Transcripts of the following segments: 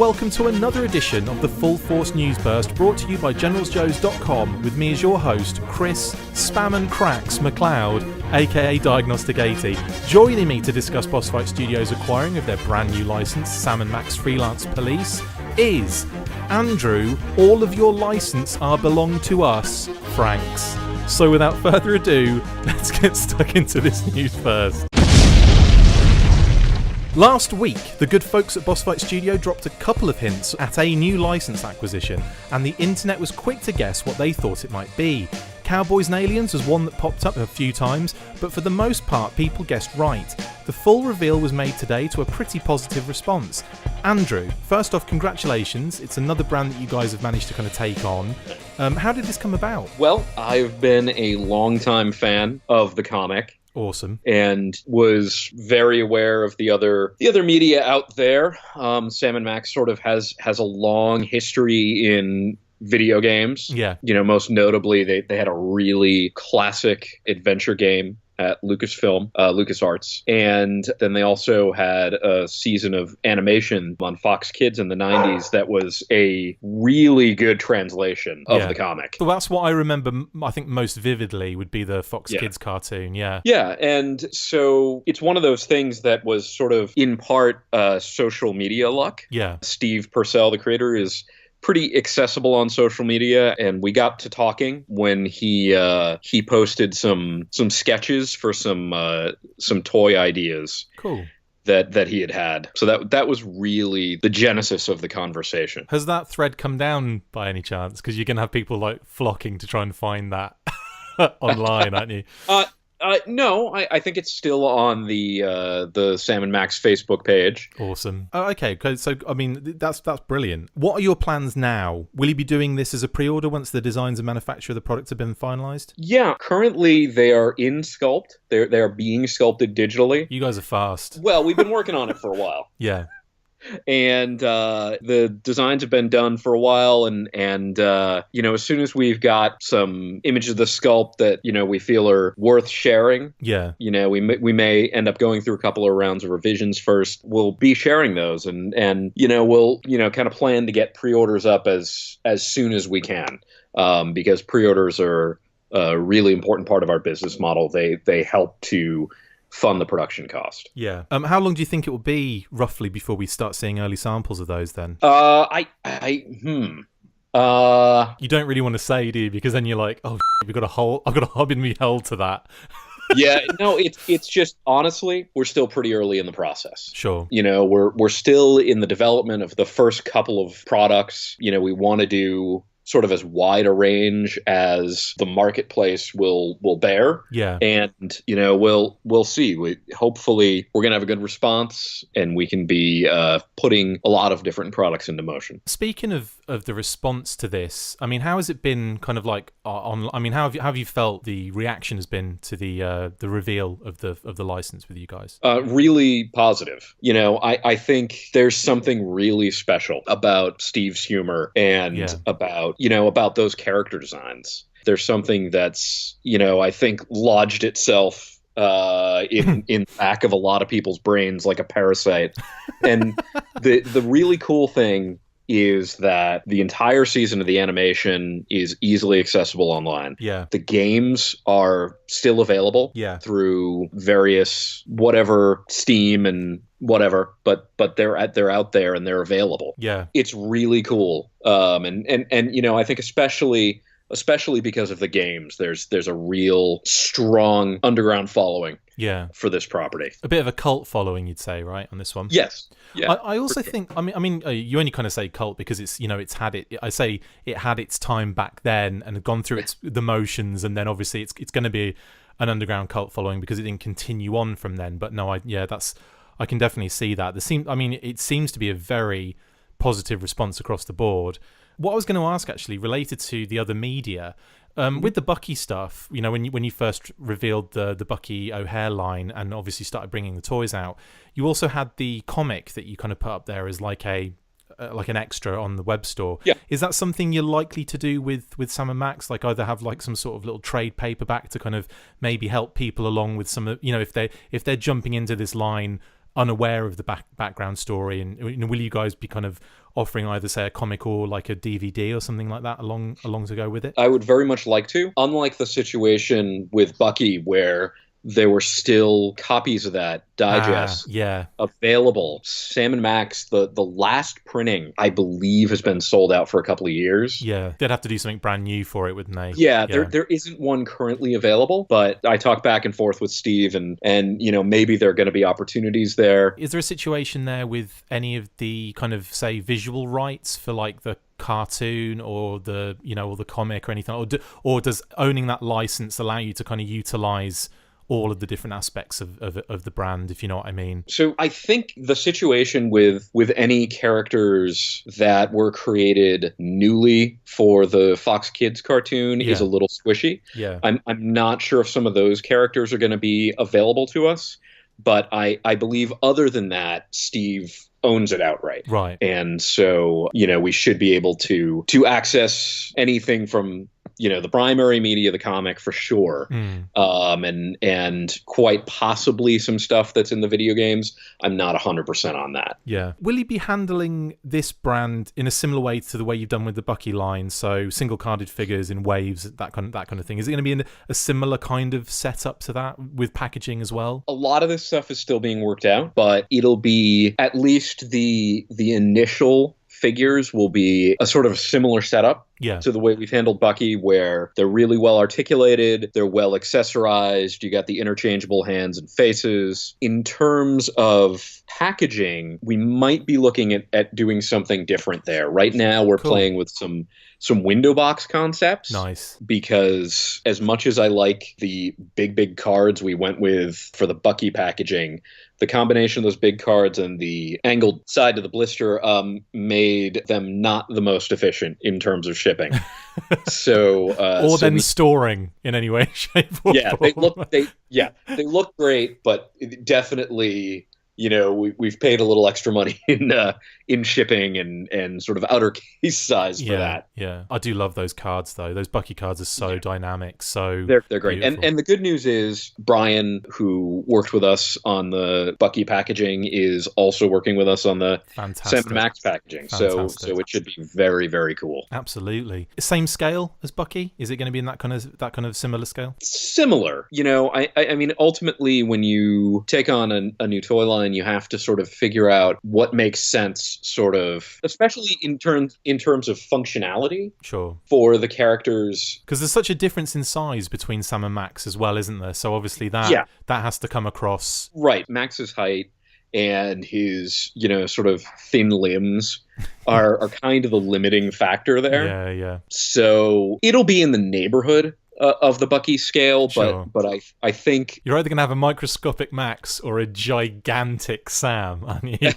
welcome to another edition of the Full Force News Burst, brought to you by generalsjoes.com, with me as your host, Chris Spam and Cracks McLeod, aka Diagnostic 80. Joining me to discuss Boss Fight Studios' acquiring of their brand new license, Sam & Max Freelance Police, is Andrew. All of your license are belong to us, Franks. So without further ado, let's get stuck into this news first. Last week, the good folks at Boss Fight Studio dropped a couple of hints at a new license acquisition, and the internet was quick to guess what they thought it might be. Cowboys and Aliens was one that popped up a few times, but for the most part, people guessed right. The full reveal was made today to a pretty positive response. Andrew, first off, congratulations. It's another brand that you guys have managed to kind of take on. How did this come about? Well, I've been a longtime fan of the comic. Awesome. And was very aware of the other media out there. Sam & Max sort of has a long history in video games. Yeah. You know, most notably, they had a really classic adventure game at LucasArts. And then they also had a season of animation on Fox Kids in the 90s that was a really good translation of the comic. So that's what I remember, I think, most vividly would be the Fox Kids cartoon, Yeah, and so it's one of those things that was sort of, in part, social media luck. Yeah. Steve Purcell, the creator, is pretty accessible on social media, and we got to talking when he posted some sketches for some toy ideas. Cool. That he had. So that was really the genesis of the conversation. Has that thread come down by any chance? Because you're going to have people like flocking to try and find that online, aren't you? No, I think it's still on the Sam & Max Facebook page. Awesome. Oh, okay, so I mean that's brilliant. What are your plans now? Will you be doing this as a pre-order once the designs and manufacture of the product have been finalized? Yeah, currently they are in sculpt. They are being sculpted digitally. You guys are fast. Well, we've been working on it for a while. Yeah. And the designs have been done for a while, and you know, as soon as we've got some images of the sculpt that, you know, we feel are worth sharing, you know, we may end up going through a couple of rounds of revisions first. We'll be sharing those, and you know, we'll, you know, kind of plan to get pre-orders up as soon as we can, because pre-orders are a really important part of our business model. They help to fund the production cost. Yeah. How long do you think it will be roughly before we start seeing early samples of those then? You don't really want to say, do you? Because then you're like, oh, I've got a hub in me held to that. Yeah, no, it's just, honestly, we're still pretty early in the process. Sure. You know, we're still in the development of the first couple of products. You know, we want to do sort of as wide a range as the marketplace will bear. Yeah. And, you know, we'll see. Hopefully we're going to have a good response, and we can be putting a lot of different products into motion. Speaking of the response to this, I mean, how has it been kind of like I mean, how have you felt the reaction has been to the reveal of the license with you guys? Really positive. You know, I think there's something really special about Steve's humor and about those character designs. There's something that's, you know, I think lodged itself in the back of a lot of people's brains like a parasite. And the really cool thing is that the entire season of the animation is easily accessible online. Yeah. The games are still available through various whatever Steam and whatever, but they're out there and they're available. Yeah. It's really cool. And you know, I think especially because of the games, there's a real strong underground following for this property. A bit of a cult following, you'd say, right, on this one? Yes. Yeah. I also think, I mean, you only kind of say cult because it's, you know, it had its time back then and had gone through the motions, and then obviously it's going to be an underground cult following because it didn't continue on from then. But no, I can definitely see that. It seems to be a very positive response across the board. What I was going to ask, actually, related to the other media, with the Bucky stuff, you know, when you first revealed the Bucky O'Hare line and obviously started bringing the toys out, you also had the comic that you kind of put up there as like an extra on the web store. Yeah. Is that something you're likely to do with Sam & Max? Like either have like some sort of little trade paperback to kind of maybe help people along with some, you know, if they're jumping into this line unaware of the background story, and will you guys be kind of offering either, say, a comic or like a DVD or something like that along to go with it? I would very much like to. Unlike the situation with Bucky, where there were still copies of that digest available. Sam & Max, the last printing, I believe, has been sold out for a couple of years. Yeah, they'd have to do something brand new for it, wouldn't they? Yeah. There isn't one currently available, but I talked back and forth with Steve, and maybe there are going to be opportunities there. Is there a situation there with any of the kind of, say, visual rights for like the cartoon or the or the comic or anything, or does owning that license allow you to kind of utilize all of the different aspects of the brand, if you know what I mean? So I think the situation with any characters that were created newly for the Fox Kids cartoon is a little squishy. Yeah. I'm not sure if some of those characters are going to be available to us, but I believe other than that, Steve owns it outright. Right. And so, we should be able to access anything from the primary media, the comic, for sure, and quite possibly some stuff that's in the video games. I'm not 100% on that. Yeah. Will you be handling this brand in a similar way to the way you've done with the Bucky line? So single-carded figures in waves, that kind of thing. Is it going to be in a similar kind of setup to that with packaging as well? A lot of this stuff is still being worked out, but it'll be at least the initial figures will be a sort of similar setup to the way we've handled Bucky, where they're really well articulated, they're well accessorized, you got the interchangeable hands and faces. In terms of packaging, we might be looking at doing something different there. Right now, we're playing with some window box concepts. Nice. Because as much as I like the big cards we went with for the Bucky packaging, the combination of those big cards and the angled side of the blister made them not the most efficient in terms of shipping. So, or then storing in any way, shape, or form. They look great, but definitely, we've paid a little extra money in shipping and sort of outer case size for that. Yeah, I do love those cards though. Those Bucky cards are so dynamic, so they're great. And the good news is Brian, who worked with us on the Bucky packaging, is also working with us on the Sam & Max packaging. So it should be very, very cool. Absolutely. Same scale as Bucky? Is it going to be in that kind of similar scale? Similar. I mean, ultimately, when you take on a new toy line, you have to sort of figure out what makes sense, sort of, especially in terms of functionality. Sure. For the characters, because there's such a difference in size between Sam and Max as well, isn't there? So obviously that has to come across. Right. Max's height and his sort of thin limbs are kind of the limiting factor there. Yeah. So it'll be in the neighborhood of the Bucky scale, but I think you're either going to have a microscopic Max or a gigantic Sam, aren't you?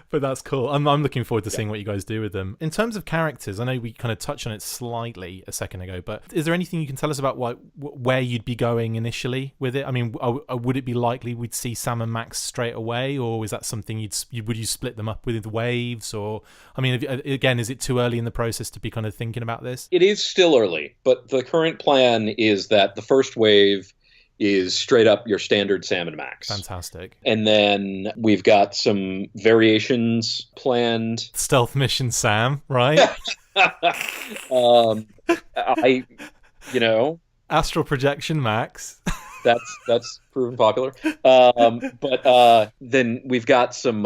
But that's cool. I'm looking forward to seeing what you guys do with them. In terms of characters, I know we kind of touched on it slightly a second ago, but is there anything you can tell us about where you'd be going initially with it? I mean, would it be likely we'd see Sam and Max straight away, or is that something would you split them up with the waves? Or, I mean, again, is it too early in the process to be kind of thinking about this? It is still early, but the current plan is that the first wave is straight up your standard Sam & Max. Fantastic. And then we've got some variations planned. Stealth Mission Sam, right? Astral Projection Max. That's proven popular. But then we've got some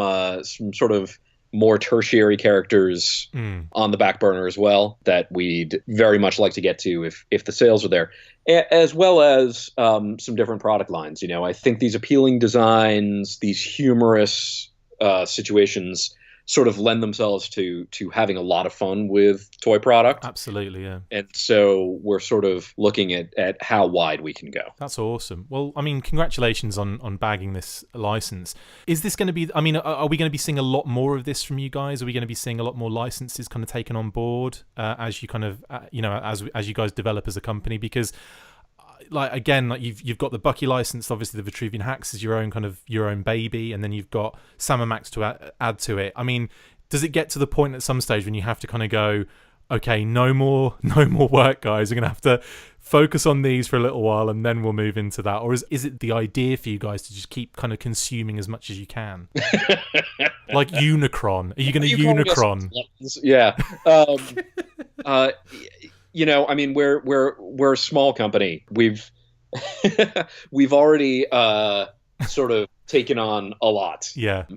sort of more tertiary characters on the back burner as well that we'd very much like to get to if the sales are there, as well as some different product lines. I think these appealing designs, these humorous situations sort of lend themselves to having a lot of fun with toy product. Absolutely, yeah. And so we're sort of looking at how wide we can go. That's awesome. Well, I mean, congratulations on bagging this license. Is this going to be, I mean, are we going to be seeing a lot more of this from you guys? Are we going to be seeing a lot more licenses kind of taken on board as you kind of, as you guys develop as a company? Because you've got the Bucky license, obviously the Vitruvian Hacks is your own baby, and then you've got Sam and Max to add to it. I mean, does it get to the point at some stage when you have to kind of go, okay, no more work, guys. We're going to have to focus on these for a little while and then we'll move into that? Or is it the idea for you guys to just keep kind of consuming as much as you can? Like Unicron. Are you going to Unicron? Yeah. I mean, we're a small company. We've already sort of taken on a lot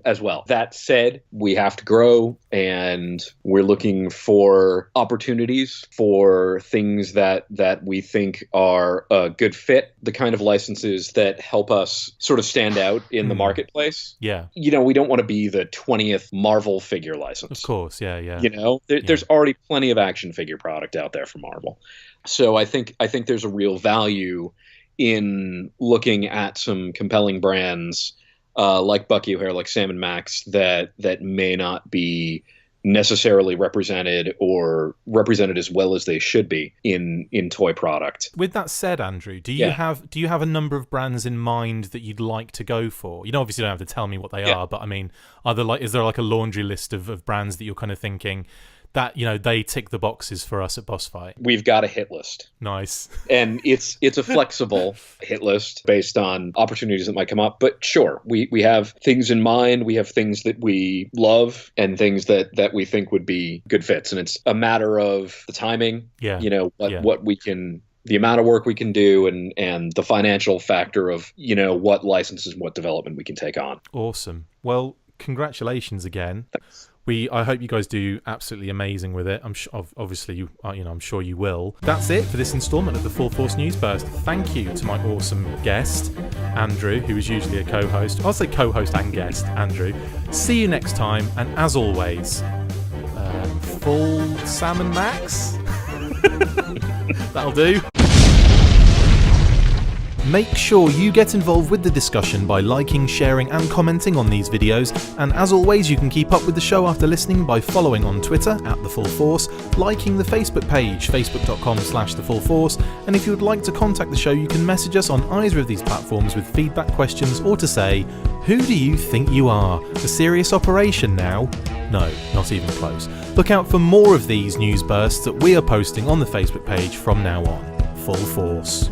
as well. That said, we have to grow, and we're looking for opportunities for things that we think are a good fit, the kind of licenses that help us sort of stand out in the marketplace. Yeah. We don't want to be the 20th Marvel figure license. Of course, yeah. There's already plenty of action figure product out there from Marvel. So I think there's a real value in looking at some compelling brands like Bucky O'Hare, like Sam and Max, that may not be necessarily represented or represented as well as they should be in toy product. With that said, Andrew, do you have a number of brands in mind that you'd like to go for? You obviously don't have to tell me what they are, but I mean, is there like a laundry list of brands that you're kind of thinking that they tick the boxes for us at Boss Fight? We've got a hit list. Nice. And it's a flexible hit list based on opportunities that might come up. But sure, we have things in mind. We have things that we love and things that we think would be good fits. And it's a matter of the timing. Yeah. What we can, the amount of work we can do, and the financial factor of what licenses and what development we can take on. Awesome. Well, congratulations again. Thanks. I hope you guys do absolutely amazing with it. I'm sure you will. That's it for this installment of the Full Force News Burst. Thank you to my awesome guest, Andrew, who is usually a co-host. I'll say co-host and guest, Andrew. See you next time, and as always, full Sam and Max. That'll do. Make sure you get involved with the discussion by liking, sharing and commenting on these videos, and as always you can keep up with the show after listening by following on Twitter @TheFullForce, liking the Facebook page facebook.com/TheFullForce, and if you would like to contact the show you can message us on either of these platforms with feedback, questions, or to say, who do you think you are? A serious operation now? No, not even close. Look out for more of these news bursts that we are posting on the Facebook page from now on. Full Force.